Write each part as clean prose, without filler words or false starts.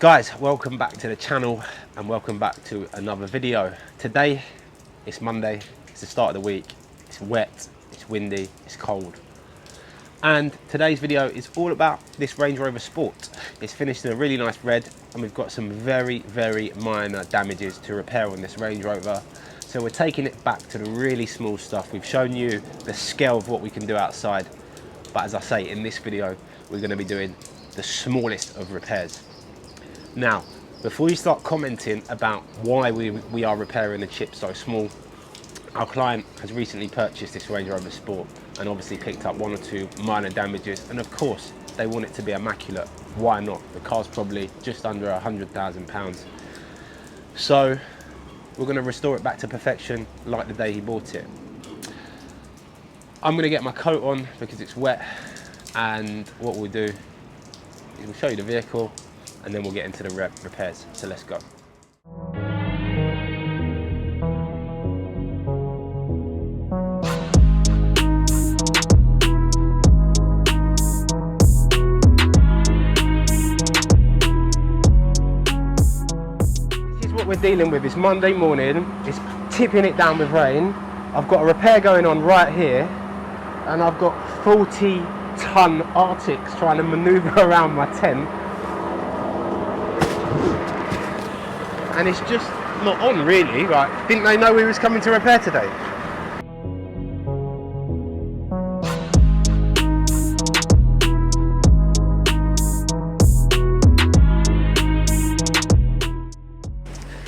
Guys, welcome back to the channel and welcome back to another video. Today, it's Monday, it's the start of the week, it's wet, it's windy, it's cold. And today's video is all about this Range Rover Sport. It's finished in a really nice red and we've got some very minor damages to repair on this Range Rover. So we're taking it back to the really small stuff. We've shown you the scale of what we can do outside. But as I say, in this video, we're going to be doing the smallest of repairs. Now, before you start commenting about why we are repairing the chip so small, our client has recently purchased this Range Rover Sport and obviously picked up one or two minor damages, and of course they want it to be immaculate. Why not? The car's probably just under £100,000. So we're going to restore it back to perfection like the day he bought it. I'm going to get my coat on because it's wet, and what we'll do is we'll show you the vehicle and then we'll get into the repairs. So let's go. This is what we're dealing with. It's Monday morning, it's tipping it down with rain. I've got a repair going on right here and I've got 40-ton Arctics trying to maneuver around my tent. And it's just not on really. Like, didn't they know we was coming to repair today?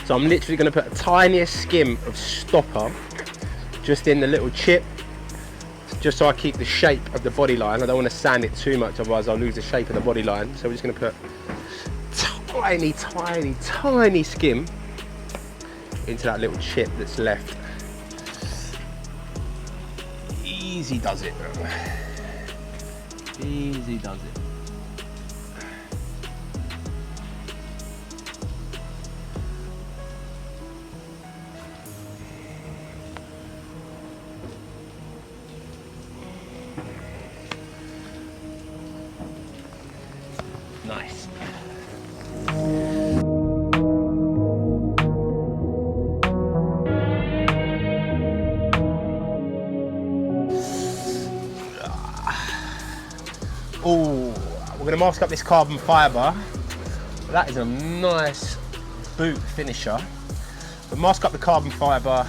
So I'm literally going to put a tiniest skim of stopper just in the little chip, just so I keep the shape of the body line. I don't want to sand it too much, otherwise I'll lose the shape of the body line. So we're just going to put tiny skim into that little chip that's left. Easy does it, bro. Easy does it. Nice. Oh, we're going to mask up this carbon fibre. That is a nice boot finisher. We'll mask up the carbon fibre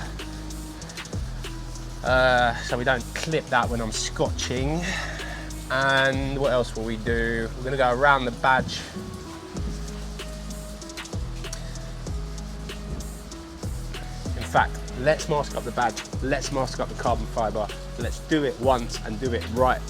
so we don't clip that when I'm scotching. And what else will we do? We're going to go around the badge. In fact, let's mask up the badge. Let's mask up the carbon fibre. Let's do it once and do it right.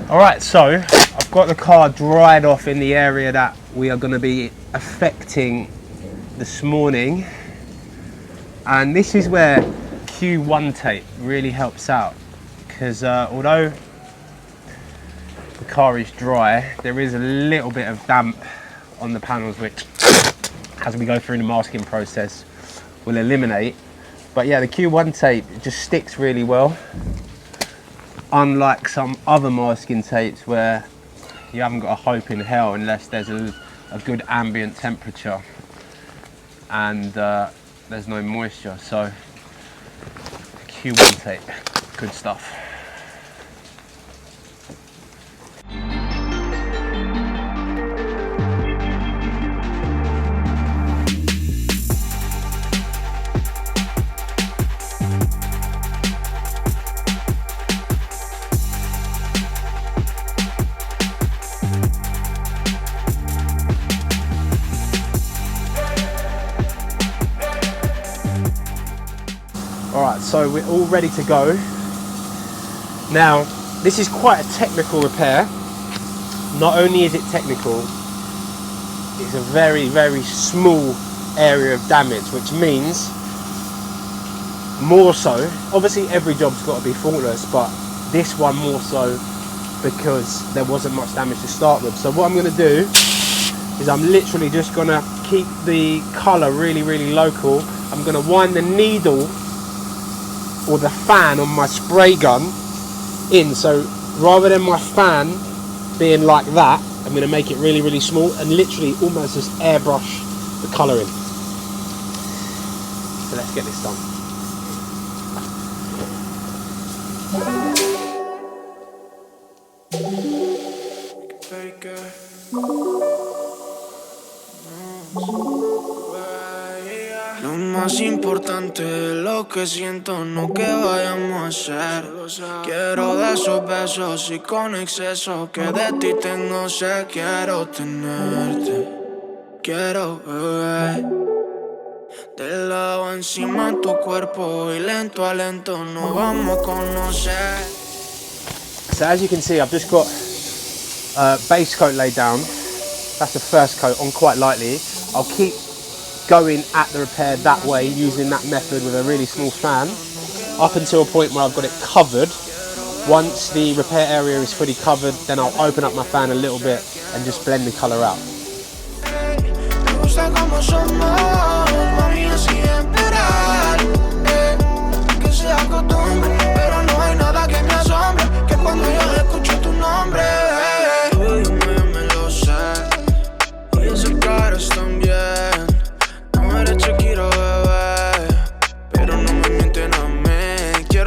Alright, so I've got the car dried off in the area that we are going to be affecting this morning, and this is where Q1 tape really helps out, because although the car is dry, there is a little bit of damp on the panels, which as we go through the masking process will eliminate. But yeah, the Q1 tape just sticks really well, unlike some other masking tapes where you haven't got a hope in hell unless there's a good ambient temperature and there's no moisture. So Q1 tape, good stuff. Alright, so we're all ready to go. Now, this is quite a technical repair. Not only is it technical, is a very, very small area of damage, which means more so, obviously every job's got to be faultless, but this one more so because there wasn't much damage to start with. So what I'm going to do is I'm literally just going to keep the colour really, really local. I'm going to wind the needle or the fan on my spray gun in, so rather than my fan being like that, I'm going to make it really, really small and literally almost just airbrush the colour in. So let's get this done. Lo más importante es lo que siento, no que vayamos a hacer. Quiero de esos besos y con exceso que de ti tengo sed. Quiero tenerte, quiero beber del lado encima de tu cuerpo y lento a lento nos vamos a conocer. So as you can see, I've just got base coat laid down. That's the first coat on quite lightly. I'll keep going at the repair that way, using that method with a really small fan, up until a point where I've got it covered. Once the repair area is fully covered, then I'll open up my fan a little bit and just blend the colour out.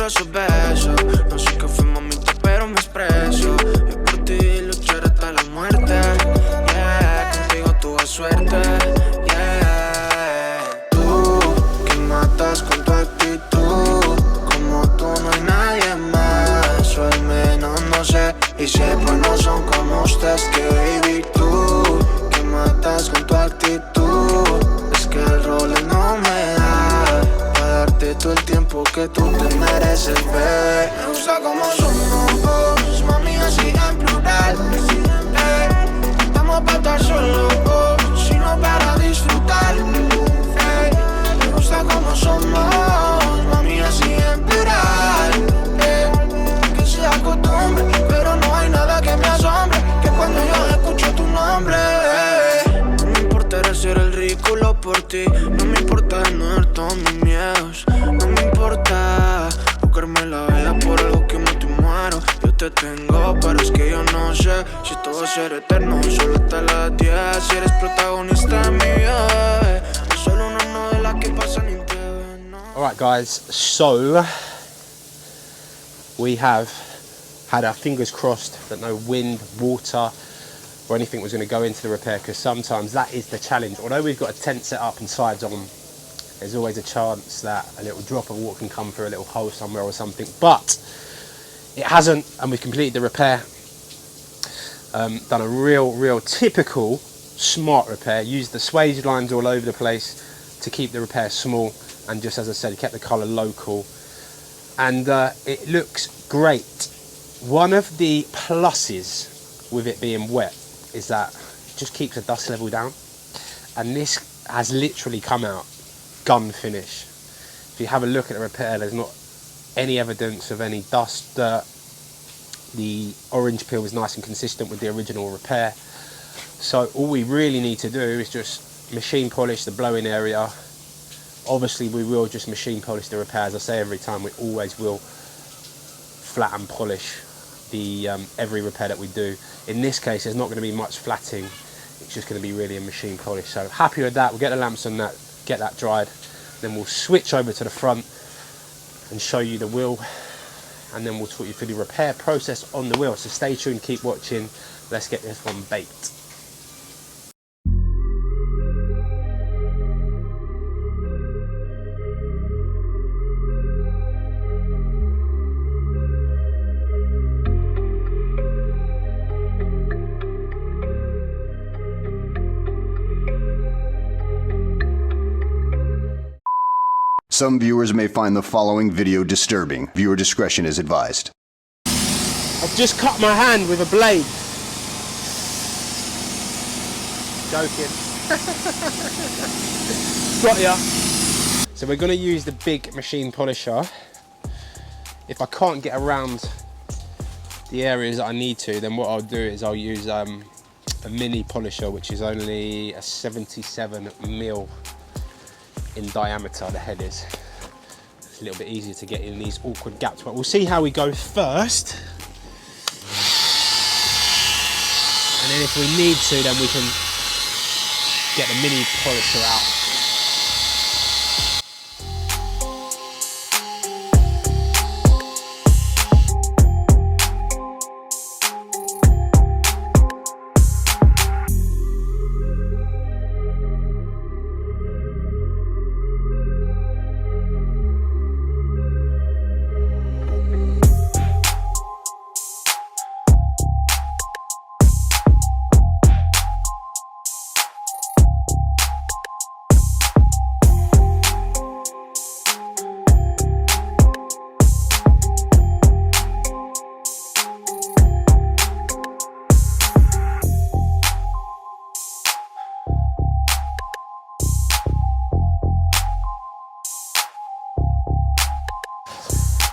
Esos besos, no sé qué fue mamita, pero me expreso. Es por ti luchar hasta la muerte. Yeah, contigo tuve suerte. Yeah, tú que matas con tu actitud, como tú no hay nadie más, o al menos no sé. Y sé pues no son como ustedes, que baby tú que matas con tu actitud. Es que el rol no me da para darte todo el tiempo que tú te mereces, bebé. Me gusta como somos, mami, así en plural. Estamos para estar solos, sino para disfrutar. Me gusta como somos, mami, así en plural. Que sea costumbre, pero no hay nada que me asombre, que cuando yo escucho tu nombre. No me importa ser el ridículo por ti, no me importa desnudar todos mis miedos, no me importa buscarme la vida por algo que me te muero. Yo te tengo, pero es que yo no sé si esto va a ser eterno, solo hasta las 10. Si eres protagonista de mi vida, bebé, no solo una novela que pasa ni te ve, no. Alright guys, so we have had our fingers crossed that no wind, water or anything was going to go into the repair, because sometimes that is the challenge. Although we've got a tent set up and sides on, there's always a chance that a little drop of water can come through a little hole somewhere or something, but it hasn't, and we've completed the repair. Done a real typical smart repair, used the swage lines all over the place to keep the repair small, and just as I said, kept the colour local, and it looks great. One of the pluses with it being wet is that it just keeps the dust level down, and this has literally come out gun finish. If you have a look at the repair, there's not any evidence of any dust, dirt. The orange peel is nice and consistent with the original repair. So all we really need to do is just machine polish the blowing area. Obviously we will just machine polish the repair. As I say every time, we always will flat and polish the every repair that we do. In this case, there's not going to be much flatting. It's just going to be really a machine polish. So happy with that. We'll get the lamps on that, get that dried. Then we'll switch over to the front and show you the wheel, and then we'll talk you through the repair process on the wheel. So stay tuned, keep watching. Let's get this one baked. Some viewers may find the following video disturbing. Viewer discretion is advised. I've just cut my hand with a blade. Joking. Got ya. So we're going to use the big machine polisher. If I can't get around the areas that I need to, then what I'll do is I'll use a mini polisher, which is only a 77mm in diameter, the head is. It's a little bit easier to get in these awkward gaps, but we'll see how we go first. And then if we need to, then we can get the mini polisher out.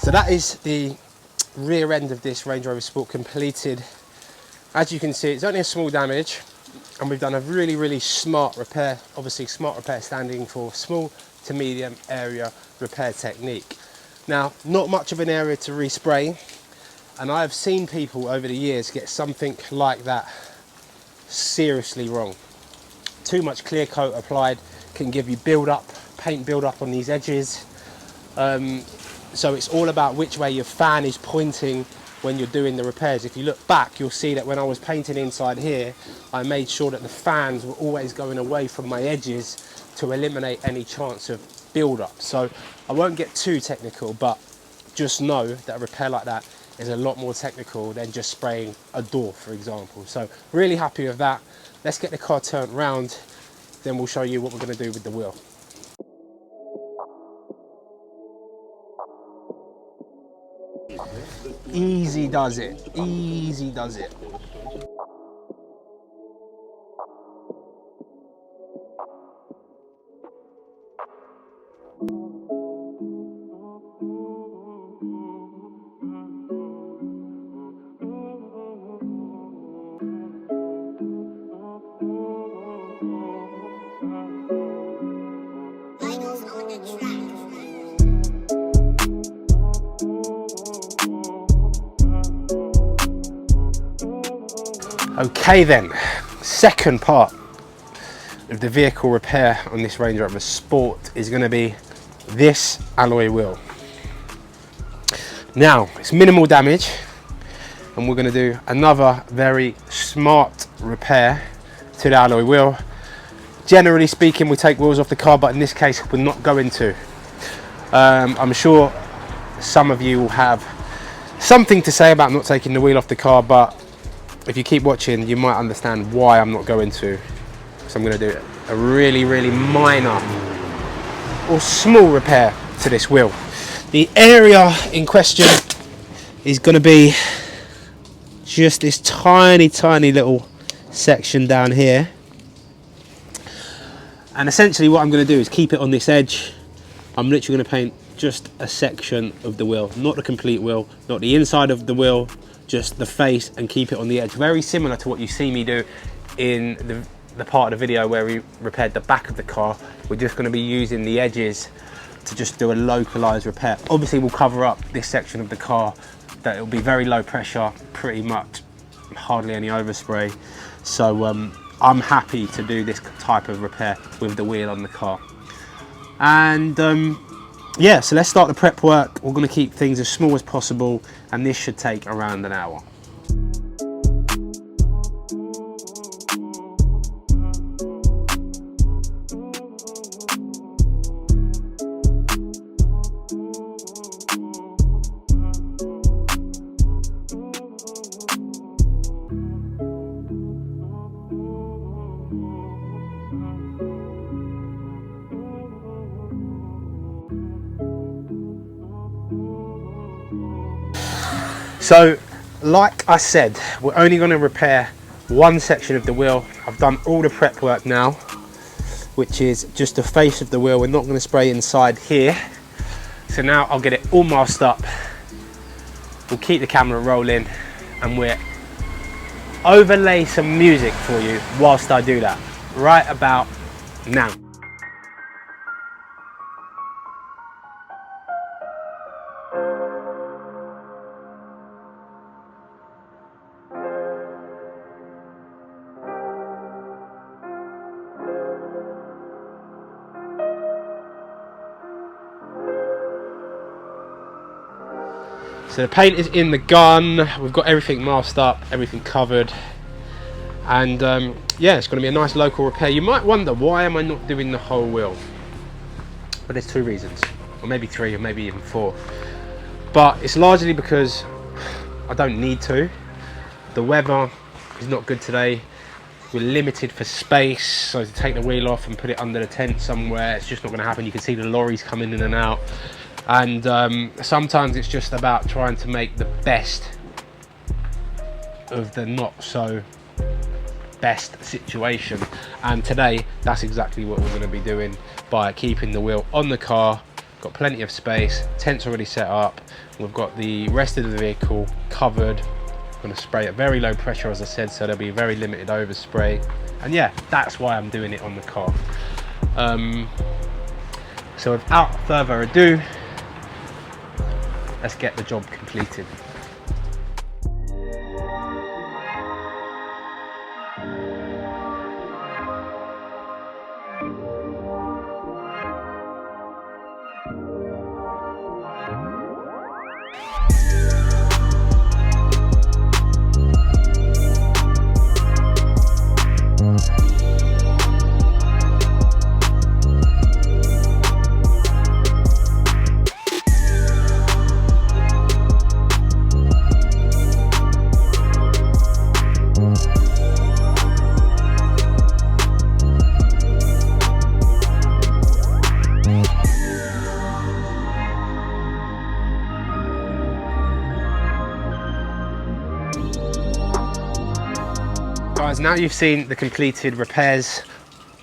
So that is the rear end of this Range Rover Sport completed. As you can see, it's only a small damage, and we've done a really smart repair. Obviously, smart repair standing for small to medium area repair technique. Now, not much of an area to respray, and I have seen people over the years get something like that seriously wrong. Too much clear coat applied can give you paint build up on these edges. So it's all about which way your fan is pointing when you're doing the repairs. If you look back, you'll see that when I was painting inside here, I made sure that the fans were always going away from my edges to eliminate any chance of build up. So I won't get too technical, but just know that a repair like that is a lot more technical than just spraying a door, for example. So really happy with that. Let's get the car turned round, then we'll show you what we're going to do with the wheel. Easy does it, easy does it. Okay then, second part of the vehicle repair on this Range Rover Sport is going to be this alloy wheel. Now, it's minimal damage, and we're going to do another very smart repair to the alloy wheel. Generally speaking, we take wheels off the car, but in this case we're not going to. I'm sure some of you will have something to say about not taking the wheel off the car, but if you keep watching, you might understand why I'm not going to. So I'm going to do a really minor or small repair to this wheel. The area in question is going to be just this tiny little section down here. And essentially what I'm going to do is keep it on this edge. I'm literally going to paint just a section of the wheel, not the complete wheel, not the inside of the wheel, just the face, and keep it on the edge. Very similar to what you see me do in the part of the video where we repaired the back of the car. We're just going to be using the edges to just do a localized repair. Obviously we'll cover up this section of the car that it'll be very low pressure, pretty much hardly any overspray. So I'm happy to do this type of repair with the wheel on the car. And yeah, so let's start the prep work. We're going to keep things as small as possible, and this should take around an hour. So, like I said, we're only going to repair one section of the wheel. I've done all the prep work now, which is just the face of the wheel. We're not going to spray inside here. So now I'll get it all masked up. We'll keep the camera rolling and we'll overlay some music for you whilst I do that right about now. So the paint is in the gun, we've got everything masked up, everything covered, and yeah, it's going to be a nice local repair. You might wonder, why am I not doing the whole wheel? But there's two reasons, or maybe three, or maybe even four. But it's largely because I don't need to. The weather is not good today. We're limited for space, so to take the wheel off and put it under the tent somewhere, it's just not going to happen. You can see the lorries coming in and out. And sometimes it's just about trying to make the best of the not so best situation, and today that's exactly what we're going to be doing by keeping the wheel on the car. Got plenty of space, tent's already set up, we've got the rest of the vehicle covered. I'm going to spray at very low pressure, as I said, so there'll be very limited overspray, and yeah, that's why I'm doing it on the car. So without further ado, let's get the job completed. Guys, now you've seen the completed repairs,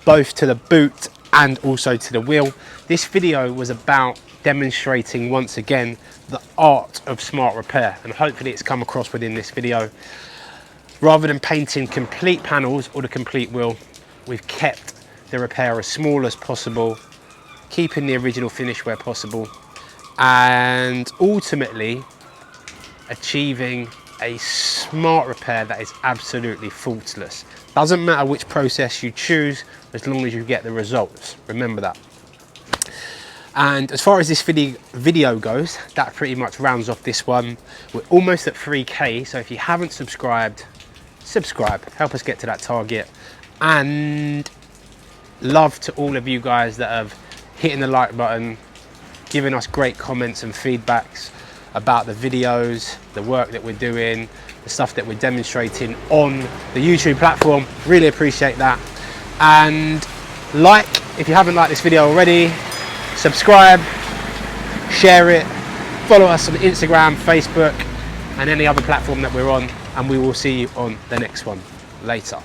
both to the boot and also to the wheel. This video was about demonstrating once again the art of smart repair, and hopefully it's come across within this video. Rather than painting complete panels or the complete wheel, we've kept the repair as small as possible, keeping the original finish where possible, and ultimately achieving a smart repair that is absolutely faultless. Doesn't matter which process you choose, as long as you get the results. Remember that. And as far as this video goes, that pretty much rounds off this one. We're almost at 3K, so if you haven't subscribed, subscribe. Help us get to that target. And love to all of you guys that have hitting the like button, giving us great comments and feedbacks about the videos, the work that we're doing, the stuff that we're demonstrating on the YouTube platform. Really appreciate that. And like, if you haven't liked this video already, subscribe, share it, follow us on Instagram, Facebook, and any other platform that we're on, and we will see you on the next one. Later.